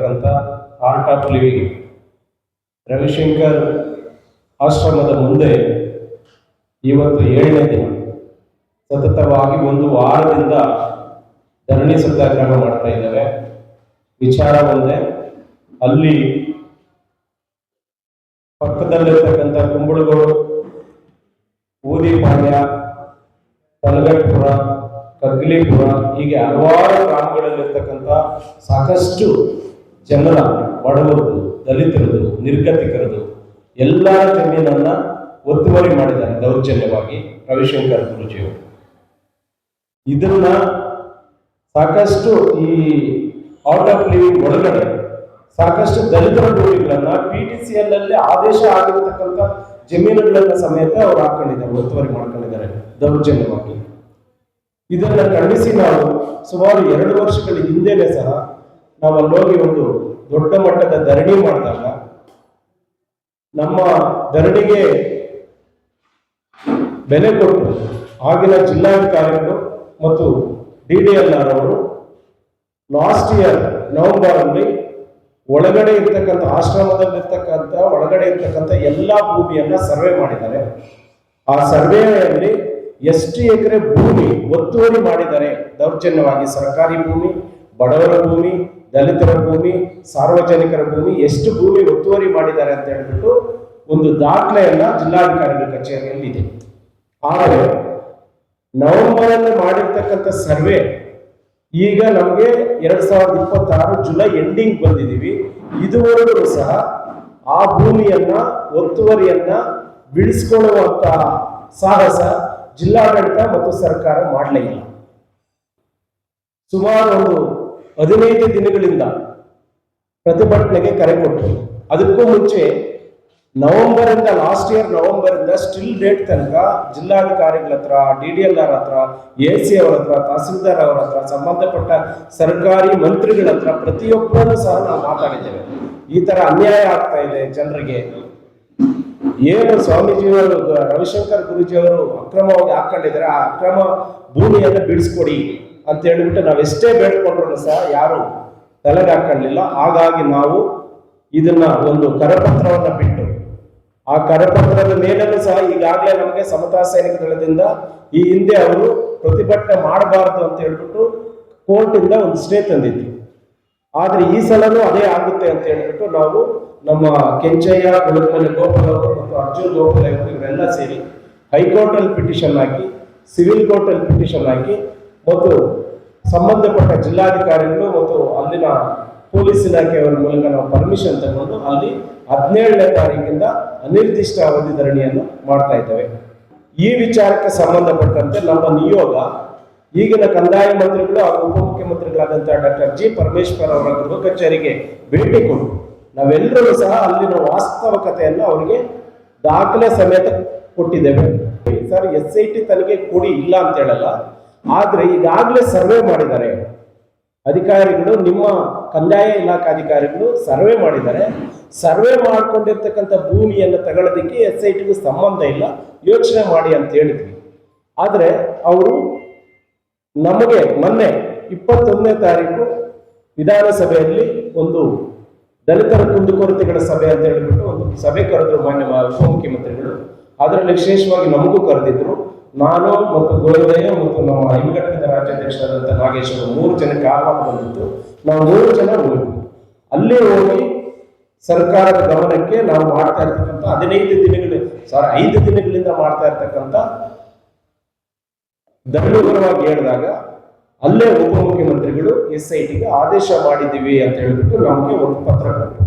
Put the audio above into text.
ಮಾಡಿರ್ತಕ್ಕಂಥ art of living Ravishankar ಆಶ್ರಮದ ಮುಂದೆ ಇವತ್ತು 7ನೇ ದಿನ ಸತತವಾಗಿ 1 ವಾರದಿಂದ ಧರಣಿ ಸತ್ಯಾಗ್ರಹ ಮಾಡ್ತಾ ಇದ್ದಾರೆ. ವಿಚಾರ ಒಂದೇ, ಅಲ್ಲಿ ಪಕ್ಕದಲ್ಲಿರ್ತಕ್ಕಂಥ ಕುಂಬಳಗೋಡು, ಊದಿಪಾಳ್ಯ, ತಲಗಟ್ಪುರ, ಕಗ್ಲಿಪುರ ಹೀಗೆ ಹಲವಾರು ಗ್ರಾಮಗಳಲ್ಲಿರ್ತಕ್ಕಂಥ ಸಾಕಷ್ಟು ಜನರ ಬಡವರದು, ದಲಿತರದು, ನಿರ್ಗತಿಕರದು ಎಲ್ಲ ಜಮೀನನ್ನ ಒತ್ತುವರಿ ಮಾಡಿದ್ದಾರೆ ದೌರ್ಜನ್ಯವಾಗಿ ರವಿಶಂಕರ್ ಗುರೂಜಿಯವರು. ಇದನ್ನ ಸಾಕಷ್ಟು ಈ ಆರ್ಟ್ ಆಫ್ ಲಿವಿಂಗ್ ಒಳಗಡೆ ಸಾಕಷ್ಟು ದಲಿತರ ಭೂಮಿಗಳನ್ನ PTCL ಅಲ್ಲಿ ಆದೇಶ ಆಗಿರತಕ್ಕಂಥ ಜಮೀನುಗಳನ್ನ ಸಮೇತ ಅವ್ರು ಹಾಕೊಂಡಿದ್ದಾರೆ, ಒತ್ತುವರಿ ಮಾಡ್ಕೊಂಡಿದ್ದಾರೆ ದೌರ್ಜನ್ಯವಾಗಿ. ಇದನ್ನ ಖಂಡಿಸಿ ನಾವು ಸುಮಾರು 2 ವರ್ಷಗಳ ಹಿಂದೆನೆ ಸಹ ನಾವು ಅಲ್ಲೋಗಿ ಒಂದು ದೊಡ್ಡ ಮಟ್ಟದ ಧರಣಿ ಮಾಡಿದಾಗ ನಮ್ಮ ಧರಣಿಗೆ ಬೆಲೆ ಕೊಟ್ಟು ಆಗಿನ ಜಿಲ್ಲಾಧಿಕಾರಿಗಳು ಮತ್ತು DDLR ಅವರು ಲಾಸ್ಟ್ ಇಯರ್ ನವೆಂಬರ್ ಅಲ್ಲಿ ಒಳಗಡೆ ಇರ್ತಕ್ಕಂಥ ಆಶ್ರಮದಲ್ಲಿರ್ತಕ್ಕಂಥ ಒಳಗಡೆ ಇರ್ತಕ್ಕಂಥ ಎಲ್ಲಾ ಭೂಮಿಯನ್ನ ಸರ್ವೆ ಮಾಡಿದ್ದಾರೆ. ಆ ಸರ್ವೆಯಲ್ಲಿ ಎಷ್ಟು ಎಕರೆ ಭೂಮಿ ಒತ್ತುವರಿ ಮಾಡಿದ್ದಾರೆ ದೌರ್ಜನ್ಯವಾಗಿ, ಸರ್ಕಾರಿ ಭೂಮಿ, ಬಡವರ ಭೂಮಿ, ದಲಿತರ ಭೂಮಿ, ಸಾರ್ವಜನಿಕರ ಭೂಮಿ, ಎಷ್ಟು ಭೂಮಿ ಒತ್ತುವರಿ ಮಾಡಿದ್ದಾರೆ ಅಂತ ಹೇಳ್ಬಿಟ್ಟು ಒಂದು ದಾಖಲೆಯನ್ನ ಜಿಲ್ಲಾಧಿಕಾರಿಗಳ ಕಚೇರಿಯಲ್ಲಿ ಇದೆ. ಆದರೆ ನವೆಂಬರ್ ಅಲ್ಲಿ ಮಾಡಿರ್ತಕ್ಕಂಥ ಸರ್ವೆ ಈಗ ನಮಗೆ 2026 ಜುಲೈ ಎಂಡಿಂಗ್ ಬಂದಿದ್ದೀವಿ. ಇದುವರೆಗೂ ಸಹ ಆ ಭೂಮಿಯನ್ನ ಒತ್ತುವರಿಯನ್ನ ಬಿಡಿಸ್ಕೊಳ್ಳುವಂತ ಸಾಹಸ ಜಿಲ್ಲಾಡಳಿತ ಮತ್ತು ಸರ್ಕಾರ ಮಾಡಲೇ ಇಲ್ಲ. ಸುಮಾರು ಒಂದು 15 ದಿನಗಳಿಂದ ಪ್ರತಿಭಟನೆಗೆ ಕರೆ ಕೊಟ್ಟರು. ಅದಕ್ಕೂ ಮುಂಚೆ ಲಾಸ್ಟ್ ಇಯರ್ ನವೆಂಬರ್ ಇಂದ ಸ್ಟಿಲ್ ಡೇಟ್ ತನಕ ಜಿಲ್ಲಾಧಿಕಾರಿಗಳ ಹತ್ರ, DDLR ಹತ್ರ, AC ಅವರ ಹತ್ರ, ತಹಸೀಲ್ದಾರ್ ಅವರ ಹತ್ರ, ಸಂಬಂಧಪಟ್ಟ ಸರ್ಕಾರಿ ಮಂತ್ರಿಗಳ ಹತ್ರ ಪ್ರತಿಯೊಬ್ಬರನ್ನು ಸಹ ನಾವು ಮಾತಾಡಿದ್ದೇವೆ. ಈ ತರ ಅನ್ಯಾಯ ಆಗ್ತಾ ಇದೆ ಜನರಿಗೆ, ಏನು ಸ್ವಾಮೀಜಿಯವರು ರವಿಶಂಕರ್ ಗುರೂಜಿಯವರು ಅಕ್ರಮವಾಗಿ ಹಾಕೊಂಡಿದ್ದಾರೆ, ಆ ಅಕ್ರಮ ಭೂಮಿಯನ್ನು ಬಿಡಿಸ್ಕೊಡಿ ಅಂತ ಹೇಳಿಬಿಟ್ಟು ನಾವು ಎಷ್ಟೇ ಬೇಡ್ಕೊಂಡ್ರು ಸಹ ಯಾರು ತಲೆಗೆ ಹಾಕೊಳ್ಳಿಲ್ಲ. ಹಾಗಾಗಿ ನಾವು ಇದನ್ನ ಒಂದು ಕರಪತ್ರವನ್ನ ಬಿಟ್ಟು, ಆ ಕರಪತ್ರದ ಮೇಲೂ ಸಹ ಈಗಾಗಲೇ ನಮಗೆ ಸಮತಾ ಸೈನಿಕ ದಳದಿಂದ ಈ ಹಿಂದೆ ಅವರು ಪ್ರತಿಭಟನೆ ಮಾಡಬಾರದು ಅಂತ ಹೇಳ್ಬಿಟ್ಟು ಕೋರ್ಟಿಂದ ಒಂದು ಸ್ಟೇ ತಂದಿದ್ರು. ಆದ್ರೆ ಈ ಸಲನೂ ಅದೇ ಆಗುತ್ತೆ ಅಂತ ಹೇಳ್ಬಿಟ್ಟು ನಾವು ನಮ್ಮ ಕೆಂಚಯ್ಯ, ಗುಳಕಮನೆ ಗೋಪಾಲ್ ಅವರು ಮತ್ತು ಅರ್ಜುನ್ ಗೋಪಾಲ್ ಅವರು ಇವರೆಲ್ಲ ಸೇರಿ ಹೈಕೋರ್ಟ್ ಅಲ್ಲಿ ಪಿಟಿಷನ್ ಹಾಕಿ, ಸಿವಿಲ್ ಕೋರ್ಟ್ ಅಲ್ಲಿ ಪಿಟಿಷನ್ ಹಾಕಿ ಮತ್ತು ಸಂಬಂಧಪಟ್ಟ ಜಿಲ್ಲಾಧಿಕಾರಿಗಳು ಮತ್ತು ಅಲ್ಲಿನ ಪೊಲೀಸ್ ಇಲಾಖೆಯವರ ಮೂಲಕ ನಾವು ಪರ್ಮಿಷನ್ ತಗೊಂಡು ಅಲ್ಲಿ 17ನೇ ತಾರೀಕಿಂದ ಅನಿರ್ದಿಷ್ಟ ಅವಧಿ ಧರಣಿಯನ್ನು ಮಾಡ್ತಾ ಇದ್ದೇವೆ. ಈ ವಿಚಾರಕ್ಕೆ ಸಂಬಂಧಪಟ್ಟಂತೆ ನಮ್ಮ ನಿಯೋಗ ಈಗಿನ ಕಂದಾಯ ಮಂತ್ರಿಗಳು ಹಾಗೂ ಉಪಮುಖ್ಯಮಂತ್ರಿಗಳಾದಂತಹ ಡಾಕ್ಟರ್ G. ಪರಮೇಶ್ವರ್ ಅವರ ಗೃಹ ಕಚೇರಿಗೆ ಭೇಟಿ ಕೊಟ್ಟು ನಾವೆಲ್ಲರೂ ಸಹ ಅಲ್ಲಿನ ವಾಸ್ತವಿಕತೆಯನ್ನು ಅವರಿಗೆ ದಾಖಲೆ ಸಮೇತ ಕೊಟ್ಟಿದ್ದೇವೆ. ಸರ್, SIT ತನಿಖೆ ಕೊಡಿ, ಇಲ್ಲ ಅಂತ ಹೇಳಲ್ಲ, ಆದ್ರೆ ಈಗಾಗಲೇ ಸರ್ವೆ ಮಾಡಿದ್ದಾರೆ ಅಧಿಕಾರಿಗಳು, ನಿಮ್ಮ ಕಂದಾಯ ಇಲಾಖೆ ಅಧಿಕಾರಿಗಳು ಸರ್ವೆ ಮಾಡಿದ್ದಾರೆ. ಸರ್ವೆ ಮಾಡ್ಕೊಂಡಿರ್ತಕ್ಕಂಥ ಭೂಮಿಯನ್ನು ತಗೊಳ್ಳೋದಕ್ಕೆ SITಗೂ ಸಂಬಂಧ ಇಲ್ಲ, ಯೋಚನೆ ಮಾಡಿ ಅಂತ ಹೇಳಿದ್ವಿ. ಆದರೆ ಅವರು ನಮಗೆ ಮೊನ್ನೆ 21ನೇ ತಾರೀಕು ವಿಧಾನಸಭೆಯಲ್ಲಿ ಒಂದು ದಲಿತರ ಕುಂದುಕೊರತೆಗಳ ಸಭೆ ಅಂತ ಹೇಳಿಬಿಟ್ಟು ಒಂದು ಸಭೆ ಕರೆದ್ರು ಮಾನ್ಯ ಉಪಮುಖ್ಯಮಂತ್ರಿಗಳು. ಅದರಲ್ಲಿ ವಿಶೇಷವಾಗಿ ನಮಗೂ ಕರೆದಿದ್ರು. ನಾನು ಮತ್ತು ಗೋವಿಂದಯ್ಯ ಮತ್ತು ನಮ್ಮ ಹಿಂಘಟಕದ ರಾಜ್ಯಾಧ್ಯಕ್ಷರಾದಂಥ ನಾಗೇಶ್ ಅವರು 3 ಜನಕ್ಕೆ ಆಹ್ವಾನ ಬಂದಿತ್ತು. ನಾವು 3 ಜನ ಹೋಗಿದ್ವಿ. ಅಲ್ಲಿ ಹೋಗಿ ಸರ್ಕಾರದ ಗಮನಕ್ಕೆ ನಾವು ಮಾಡ್ತಾ ಇರ್ತಕ್ಕಂಥ 5 ದಿನಗಳಿಂದ ಮಾಡ್ತಾ ಇರ್ತಕ್ಕಂಥ ಧರ್ಮಪರವಾಗಿ ಹೇಳಿದಾಗ ಅಲ್ಲೇ ಉಪಮುಖ್ಯಮಂತ್ರಿಗಳು SITಗೆ ಆದೇಶ ಮಾಡಿದ್ದೀವಿ ಅಂತ ಹೇಳ್ಬಿಟ್ಟು ನಮಗೆ ಒಂದು ಪತ್ರ ಕೊಟ್ಟರು.